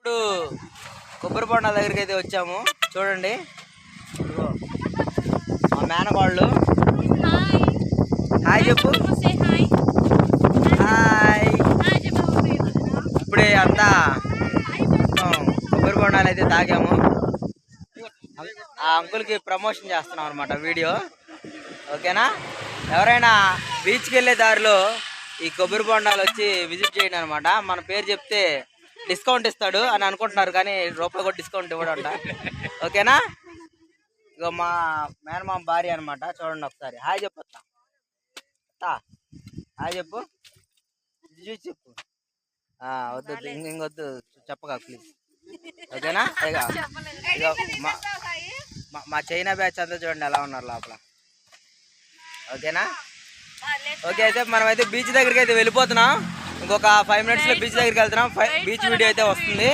ఇప్పుడు కొబ్బరి బొండాల దగ్గరికి అయితే వచ్చాము. చూడండి మా మేనగాళ్ళు. హాయ్ చెప్పు. హాయ్. ఇప్పుడే అంతా కొబ్బరి బొండాలు అయితే తాగాము. ఆ అంకుల్కి ప్రమోషన్ చేస్తున్నాం అనమాట వీడియో. ఓకేనా? ఎవరైనా బీచ్కి వెళ్ళే దారిలో ఈ కొబ్బరి బొండాలు వచ్చి విజిట్ చేయండి అనమాట. మన పేరు చెప్తే డిస్కౌంట్ ఇస్తాడు అని అనుకుంటున్నారు, కానీ రూపాయి కూడా డిస్కౌంట్ ఇవ్వడంట. ఓకేనా? ఇగో మా మేనమామ భార్య అనమాట. చూడండి ఒకసారి. హాయ్ చెప్పు అత్త. హాయ్ చెప్పు. చూసి చెప్పు. వద్దు ఇంకొద్దు చెప్పగా ప్లీజ్. ఓకేనా? ఇక మా చైనా బ్యాచ్ అంతా చూడండి ఎలా ఉన్నారు లోపల. ఓకేనా? ఓకే, అయితే మనమైతే బీచ్ దగ్గరికి అయితే వెళ్ళిపోతున్నాం. ఇంకొక 5 minutesలో బీచ్ దగ్గరికి వెళ్తున్నాం. బీచ్ వీడియో అయితే వస్తుంది.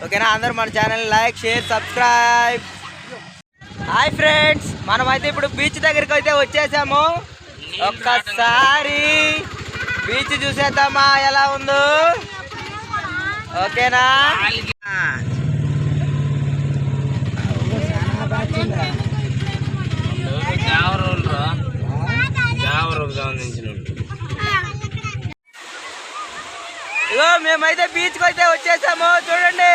ఓకేనా? అందరూ మన channel like, share, subscribe. Hi friends, మనమైతే ఇప్పుడు బీచ్ దగ్గరికి అయితే వచ్చేసాము. ఒక్కసారి బీచ్ చూసేద్దామా ఎలా ఉందో. ఓకేనా? ఇగో మేమైతే బీచ్కి అయితే వచ్చేసాము. చూడండి.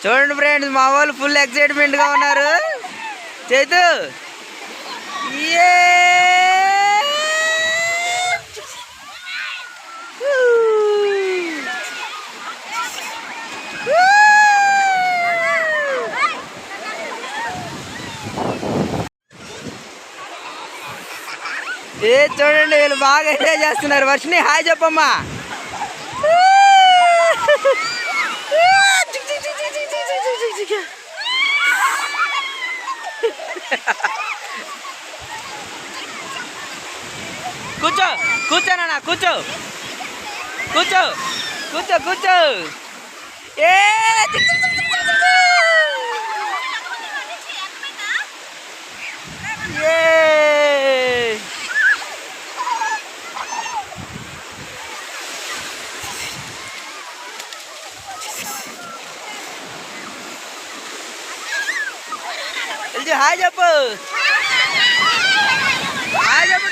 చూడండి ఫ్రెండ్స్, మా వాళ్ళు ఫుల్ ఎక్సైట్మెంట్ గా ఉన్నారు. చైతు చూడండి, వీళ్ళు బాగా ఎంజాయ్ చేస్తున్నారు. వర్షిని హాయ్ చెప్పమ్మా. కూర్చో కూర్చోనా, కూర్చో కూర్చో కూర్చో కూర్చో. హాయ్ చెప్పు. హాయ్ చెప్పు.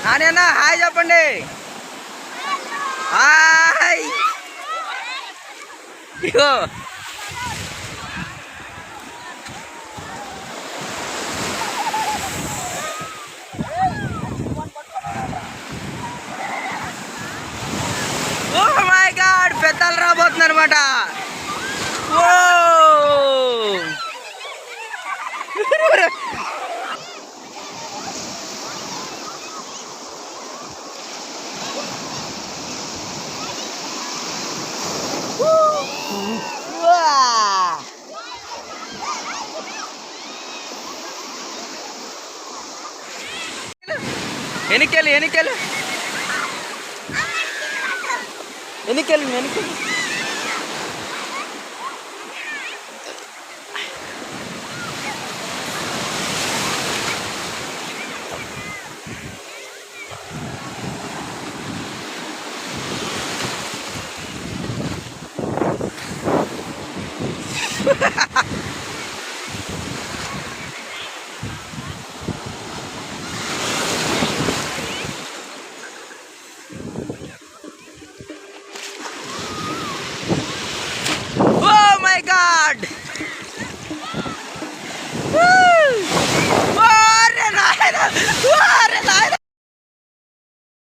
నాన్న హాయ్ చెప్పండి. హాయ్. ఇగో పెద్దలు రాబోతుంది అనమాట. ఎనికెళ్ళు ఎనికెళ్ళు ఎనికెళ్ళు ఎనికెళ్ళు. Ha ha ha!